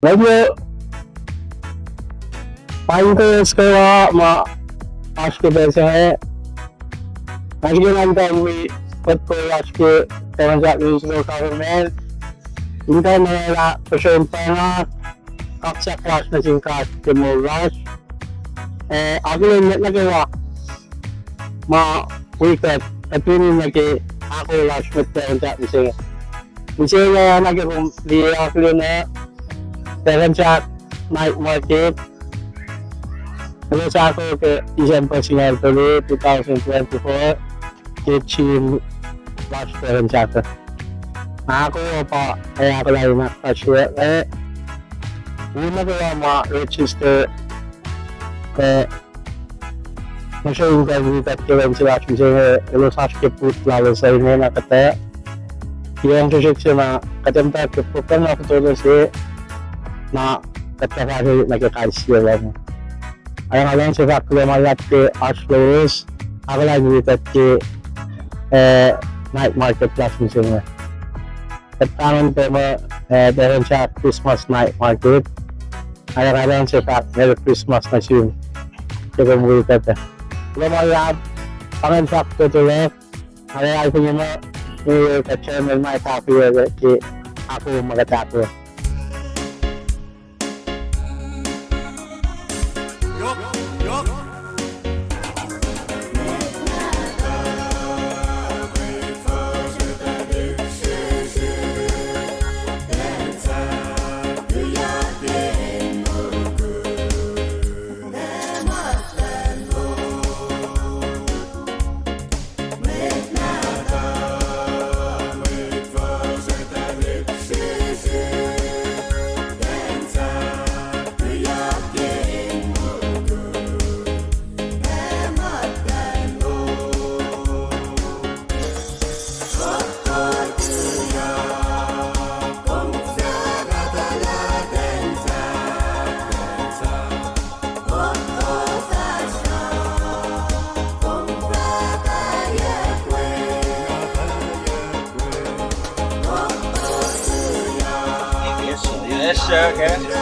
Medyo pa-interest kaya ma-aşkı bense Nagigilan kami pagko-aşkı Tansak regional government hindi na pasyente na kaksa-class na singkat kumulas ako yung nagawa ma-wicket at yun nagi ako last with Tansak mising na nagawang di ako na Tansak night market ano sa ako ke December 2024 ke Chim last Tansak ako pa kaya ako lang nakasya yun nagawa ma-register masyadong gagawin kailan sila kasi ilusas ke put lalo sa inyo na kata yung susiksyon na katamta ke putan na kutuloy si na katakari nagkakaisya lang ayun nga lang sa faklo malat ke Ashlows ako lang dito ke night market class mismo at tanong po mo dahil sa Christmas night market ayun nga lang sa Merry Christmas na siya kaya mo ito lumayab pangan fakto to left ayun ko nyo mo ka-channel na itapi ki ako magatapo Yes, sir. Okay.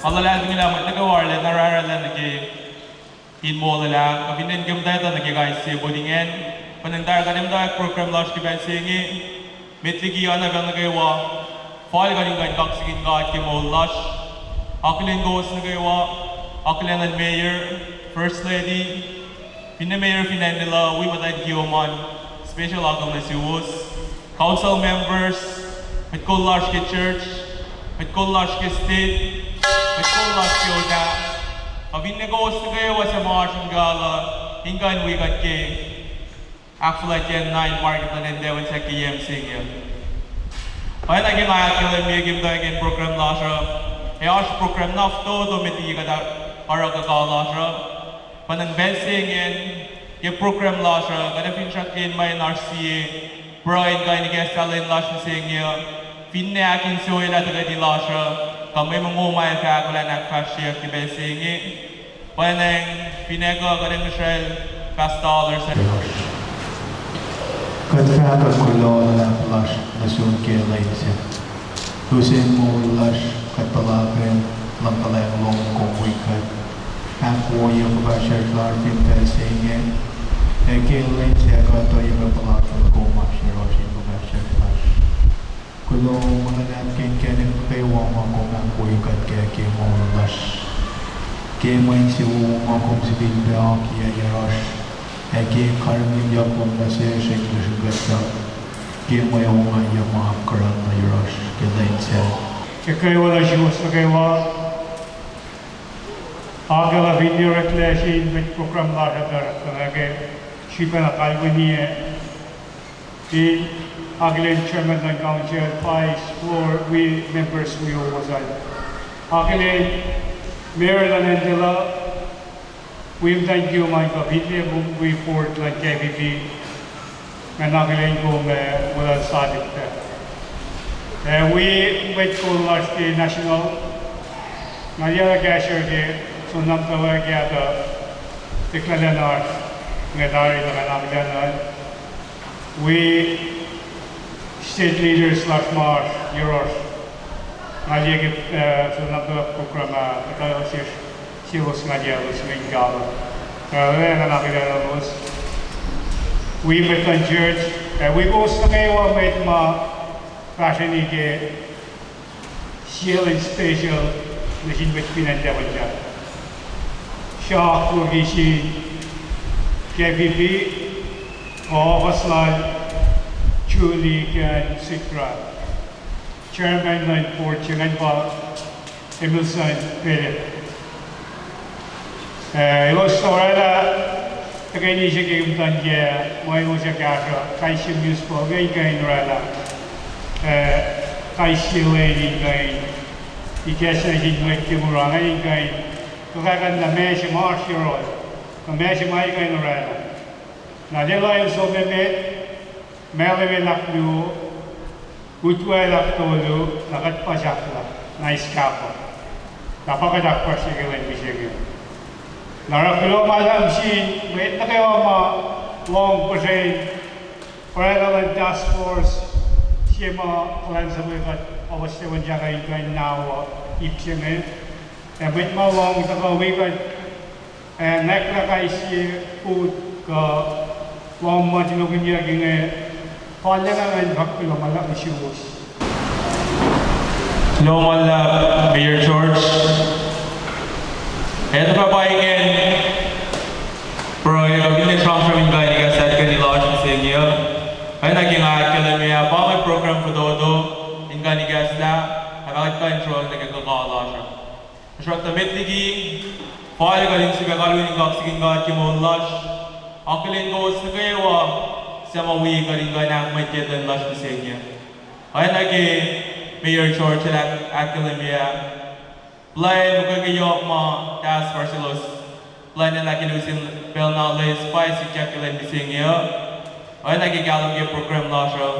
Alalan nila matagawarlan nararalan nagi inmo nila kabinin gamdata nagi guys si bodingen panandar kanim da program launch ki ben singi metligi ana bang nagawa fall galing gan baksigin ga ki mo launch aklen goes nagawa aklen and mayor first lady pinna mayor finan nila we matay kiyoman special agam na si us council members mit ko launch ki church mit ko launch ki state Betul Yoda. Abin negos na kayo sa Martian Gala. Hinggan wigan ke. Actually, yan 9 market na nindewan sa KM Singil. Kaya naging ayat yung limigim tayo yung program na siya. Kaya siya program na ito, dumiti ka na para kakala siya. Panang bensingin, yung program na siya. Kada fin siya kin may NRCA. Brian kaya ni kaya salin na siya Singil. Fin na akin suwila taga di la siya. Kami mengumai fa kula nak fashion ki besingi Paneng Pinega Kadang Michelle $5 Kad fäka kulala lash nasun ke lainse. Husin mo lash kat palagren lang talang long kong wikat. Ako yung kabashar klar pintel singe. Eke lainse kato yung palagren kong mashiro sin kabashar lash. Kulong mga natin kening kaywang akong ako wikat kaya ke mo lash. Ke mo yung siwong akong si Bilbao kaya yarosh. Eki karmin yapon na siya siya kinusugat Kim mo yung mga karang na yurosh kilain siya. Kaya wala siya sa kaya agala video reklashin with program lahadar talaga siya na kalwa niya di agilin chairman ng council vice floor we members we wasan agilin mayor ng Angela. We've thank you my kapitli we for like KBP na nakilain ko mula sa adik we wait ko last day national Nadia Gasher de so namtawa gyata tiklalanar ngadari na kanamilanan we state leaders like Mars Euros Nadia so namtawa programa ito silos Nadia was main gala. We met on church. We go sa kayo met fashion ke healing special na sinwit pinandawan siya. Siya kurgishi KBP o Kaslan Julie kan Sikra. Chairman ng Fortune ba Emilson Philip. Ilos orada kaya ni siya kayumtan niya may mo siya kaya kaya siya musical ngayon kayo orada kaya siya lady kayo ikesa hinwek kimura ngayon kayo kaya na may siya marshirol may siya may kayo orada na nila yung so memet may lakdo utwa laktolo nakatpasakla na iskapa napakadakpa siya kayo siya Narakilo malam si wait na kayo long percent parallel task force siya plan sa mga awasyawan siya kayo now ipsiya ngayon wait long tagawigan nakla kayo siya food ka long matinugin niya ngayon pala nga ngayon bakilo malam siya Hello mga Mayor George. Ito pa paingin Bro, yung gini siyang kami ka ini kasat ka nila sa inyo ay naging akin na pa may program ko dodo in ka ni gasla ay bakit control nagkakakala siya siya tamit ligi pahal ka rin siya kalawin ka sige ka at yung lash akilin ko sa kayo sa mawi ka rin ka na may kitan lash sa inyo ay naging Mayor George at Academia Lain magkakayok mga task force los. Lain na kinusin bel na les spicy chocolate bising yo. Ay nagigalam yung program na siya.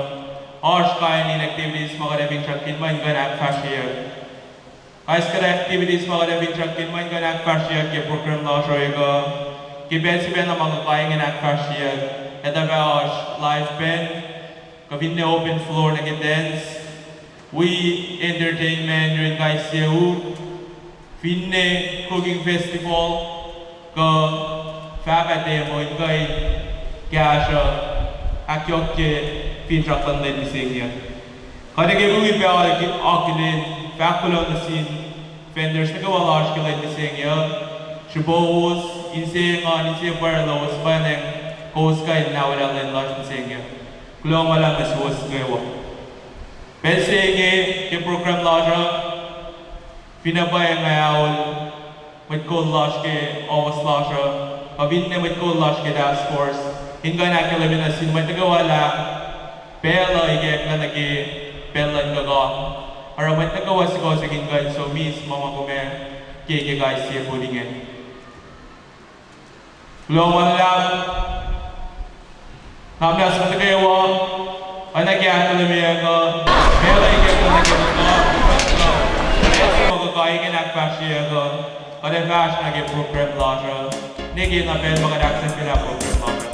Ars kain in activities mga rebing truckin man ganak fashion. Ais kada activities mga rebing truckin man ganak fashion yung program na siya yo. Kibensiben na mga kain ganak fashion. Ito ba ars live band. Kabin na open floor na dance. We entertainment during guys yun. Finne cooking festival ka fabate mo ingay kaya akyok ke pinrak pandai bisingnya. Kada ke rugi pe akilin fakulo na sin vendors na kawalas kilay bisingnya. Shibos insing insing barlos baneng kos kay nawala lang las bisingnya. Kulong wala mesos ngayon. Pensenge ke program lasha Pinabay ngayon, may lash ke awas lasha, pabin na may lash ke task force, hingga na kalamin na sin may tagawala, pela igek na nagi pelan gaga, para may tagawa si ko sa hingga so miss mama kume keke guys siya pudingin. Lawan lang, namdas mo tagawa, ay nagyakalamin nga, pela igek na nagi gaga. Kaya nga nagpasya ko, kada gash na ke program laja negi na bel mga access pila program laja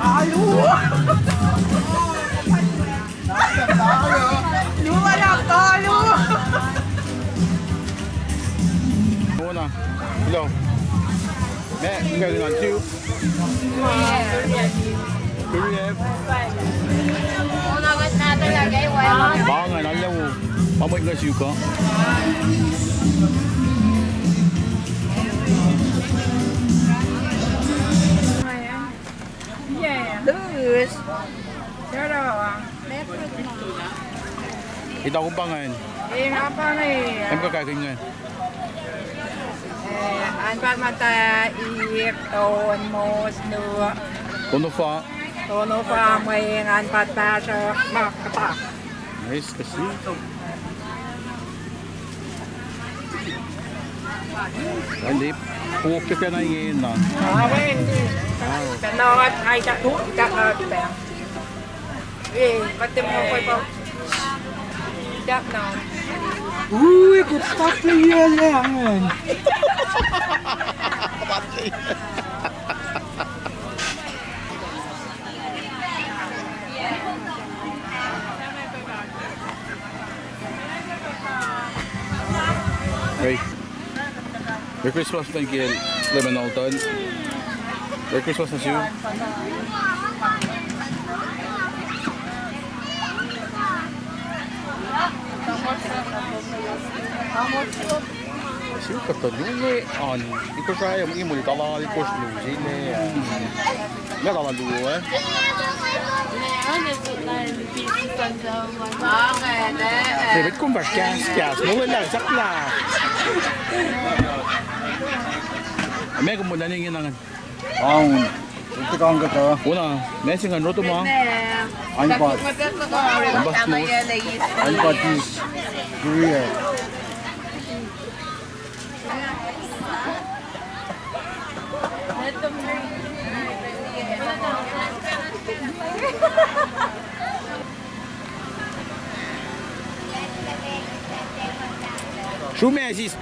Hallo! Hello. Meron on two. Korean. Unagat na talaga eh, wala mga Bangan, alam mo. Pamoy ka suka. lus. Pero, Ito akong pangan. apa nih? Ano ka kakaingan? Anpat mata ik ton mos nu Kuno fa. tono pa may anpat ta sa makata. Nice kasi. Hindi. Pukyo ka na yun na. Awen. Kanawat ay ta tu ta pa. Pati mo ko pa. Dak na. Uy, kutak yan yan. Hey. Merry Christmas, thank you, Lemon Alton. Merry Christmas na siya. Siya ka to dili. Ito siya yung imo nito lang yung course blue sila. Nga lang dulo eh. Dapat kung ba gas. Mula lang, sakla. May kumulan yung ginangan. Ito ka ang gato. Una, may singan roto mo. Anpat. Anpat is Korea. Shumesis.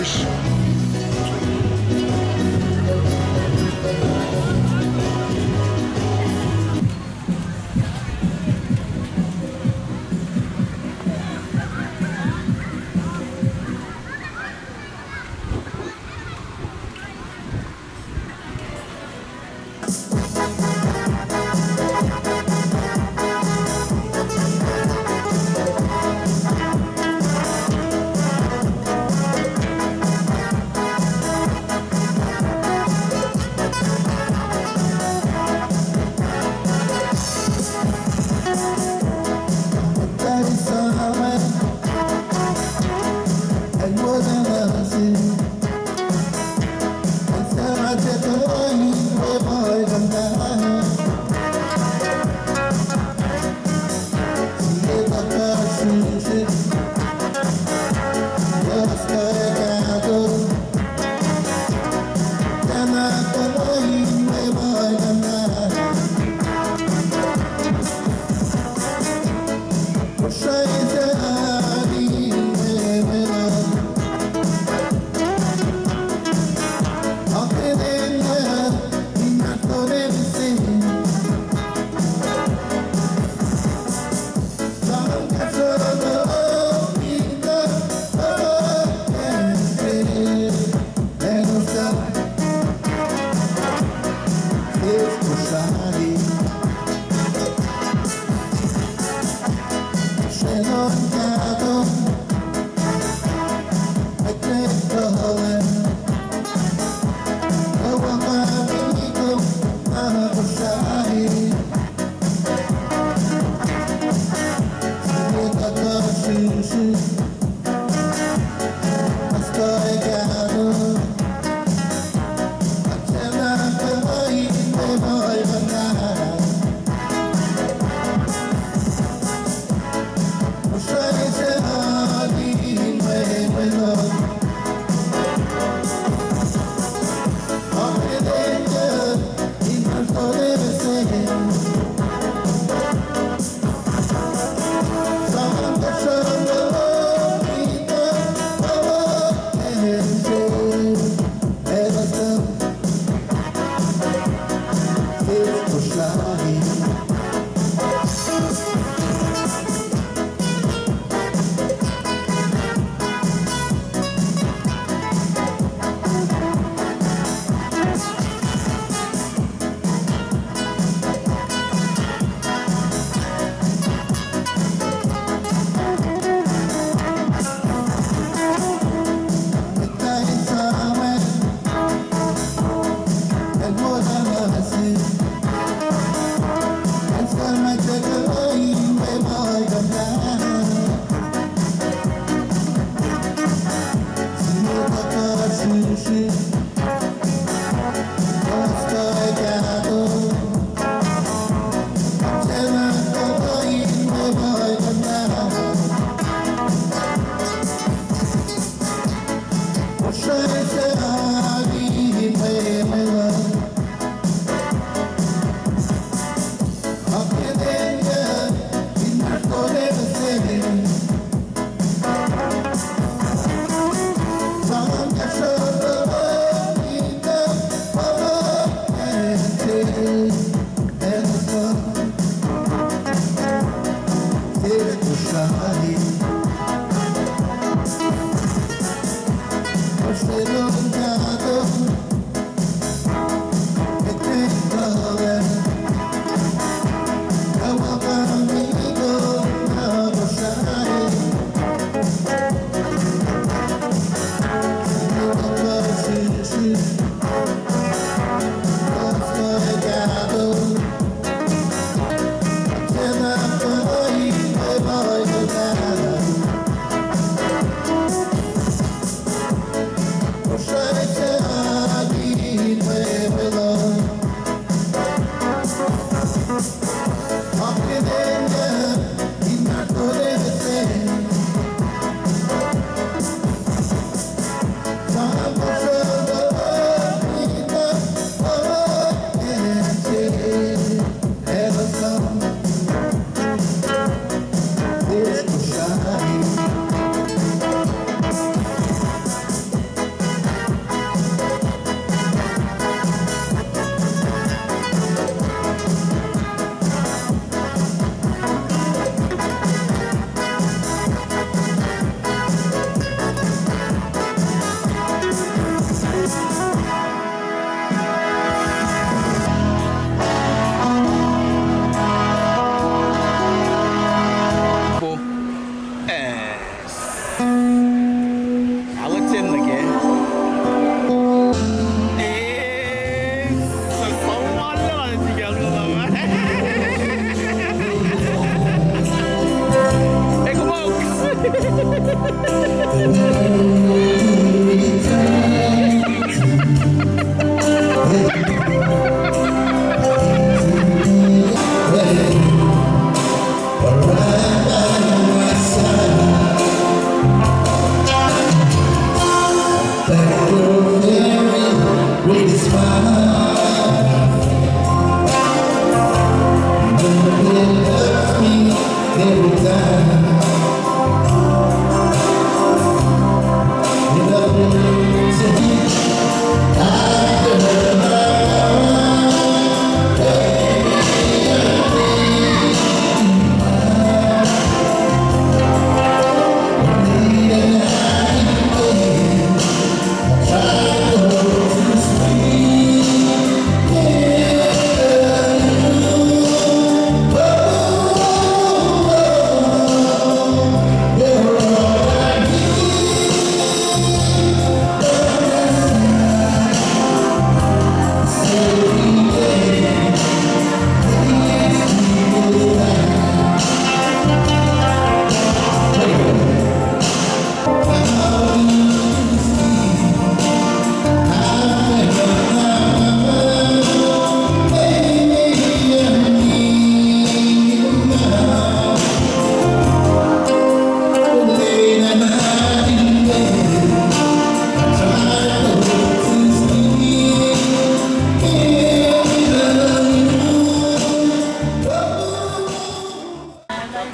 Cheers.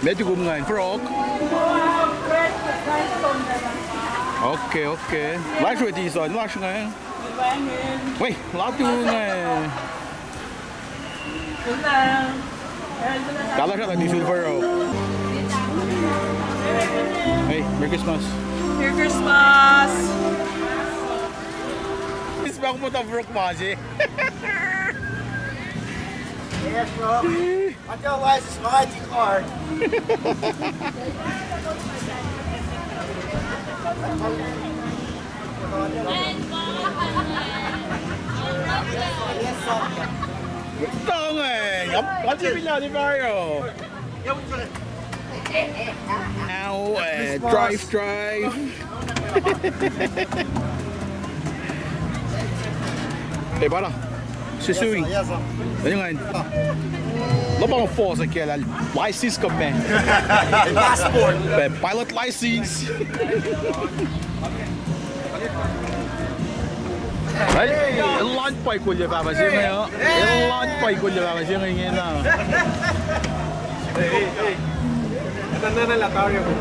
Medyo gumngain, frog. Okay, okay. Last week is on last ngày. Wait, lát tu ngày. Kala siya tadi silver. Hey, Merry Christmas. Merry Christmas! Isma ko mo ta frog maji. Yes, bro. I tell why it's my ID card. Tao ngày, có gì bây giờ đi vào. Now, drive. Hey, para. Susui. Ano nga? Lo bang force aqui la license kami. Passport. Pilot license. Ay, launch pa ko liya ba siya ngayon? Launch pa ko liya ba siya ngayon na. Hey. Ito na lataryo ko.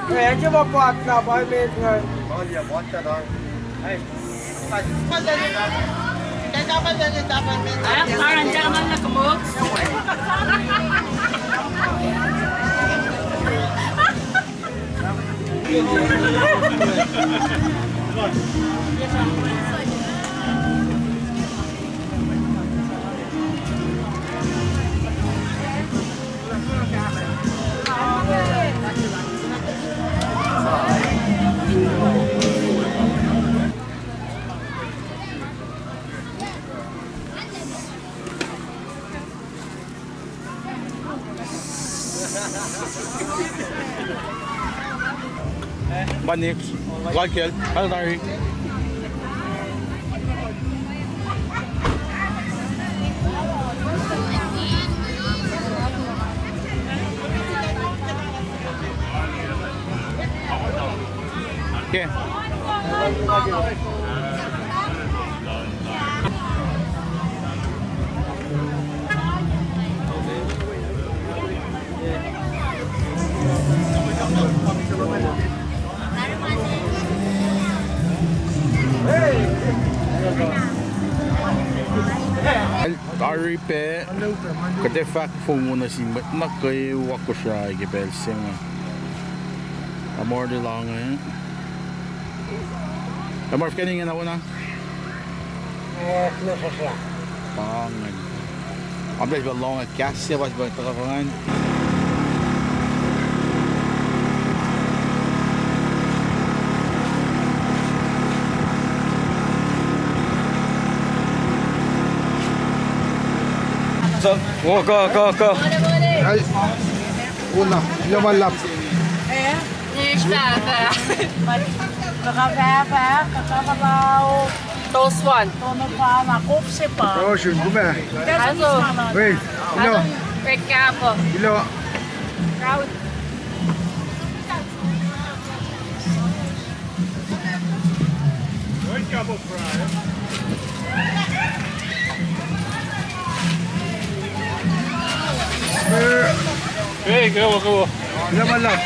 Kaya siya magkuhat na ba? Oh, yeah, watch that on. Hey. Ay, parang dyan naman nakamot. Banik, Michael, ano tayo? Okay. Aripe, kate fak muna si nakay wako siya gibel singa. Amor de lang eh. Amor kaning na una. Nasa siya. Pangan. Ambles ba long kasi was ba takapangan. So, go. Ay, una, 5 laps. Eh? Yes, Kakafefe, kakakabao. Toast one. Tono pa, makupsi pa. Oh, schön, guck mal. Also, Wait, Ilo, Recabo. Ilo. Proud. Hey, go. Ilo man lang.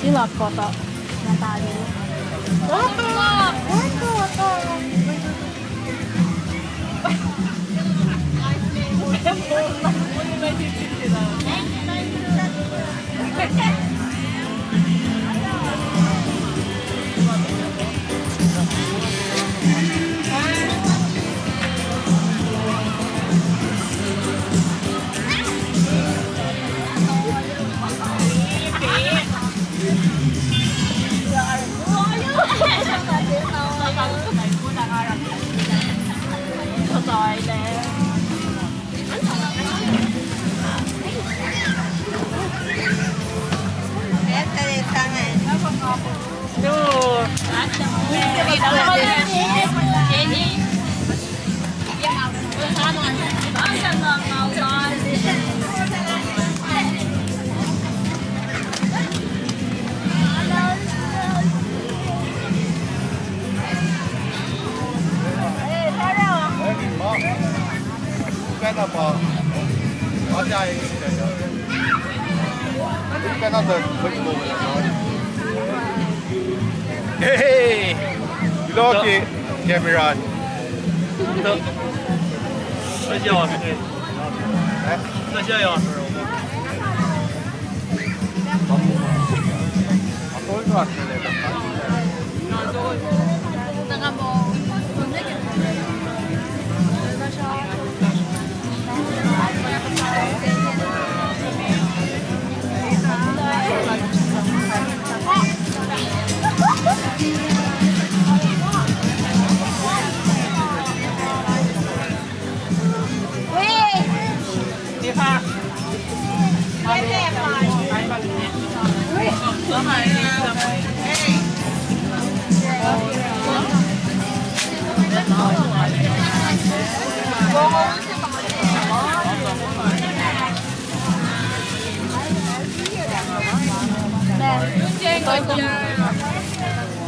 Sila foto Natali. Hey! Loki, Cameron.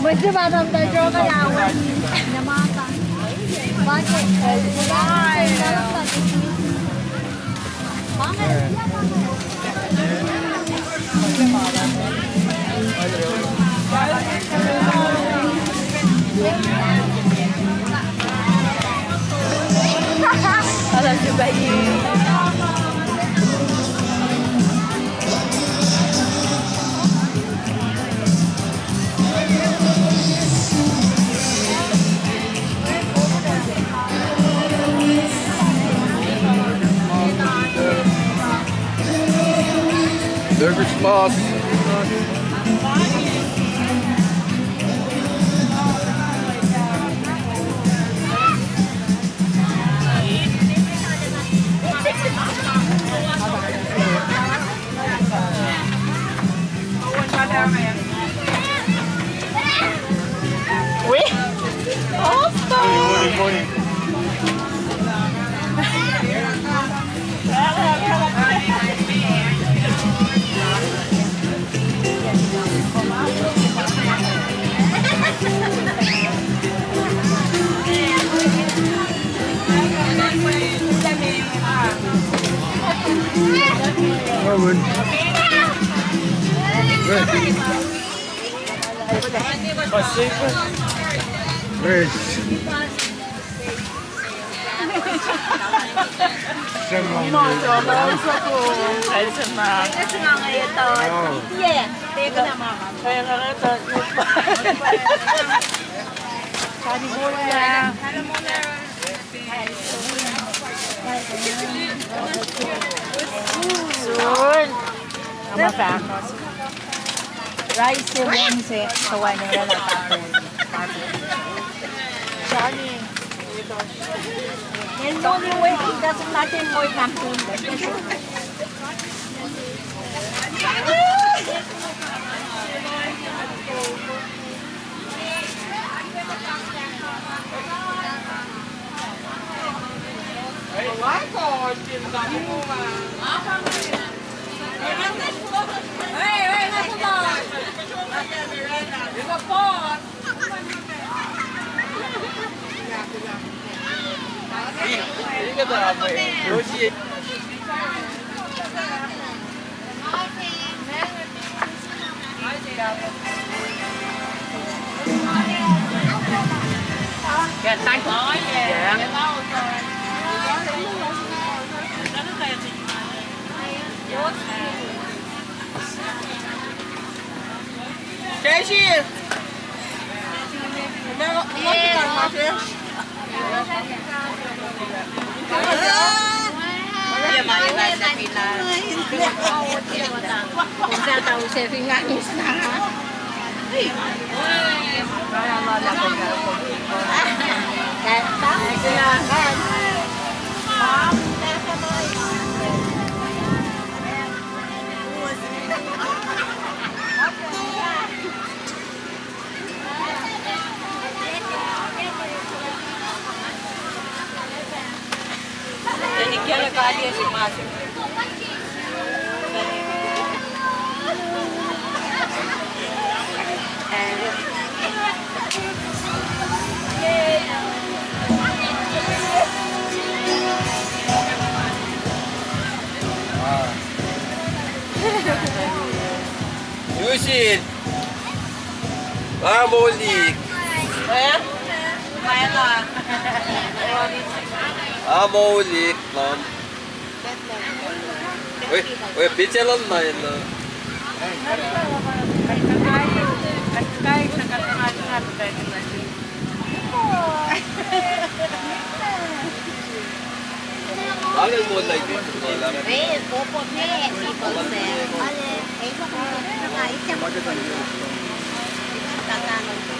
Mình chứ bà thầm tay cho cái nào nhà ma ta. Ba cái là sự bậy. Burgers boss. Soon. Mapakos. Rice yung onse. Kawan nila lang tapon. Johnny. And only way he doesn't matter more camping. Kung saan tayo serving nga is na ha? Kaya wala ko na ako. Kaya tapos kailangan. Kaya kaya si Masi. 유신 아모릭 아모릭 왜 비젤런 나였나 나는 몰라 이게 몰라 왜 보포네 이거세. 아래 에이서 그냥 이렇게 먹는 거. 따다는 거.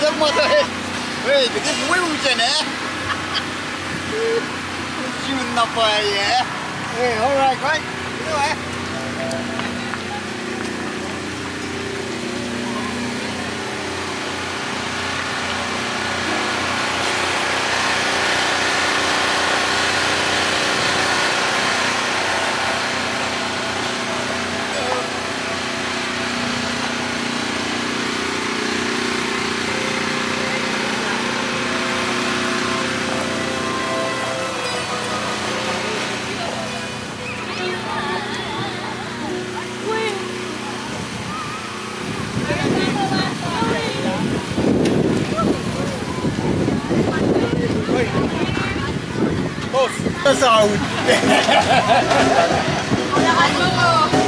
giấc mơ thôi. Ê, cái mũi không chơi nè. Chun nắp vậy. Ê, alright, right. Đúng rồi. Sound. Wala ka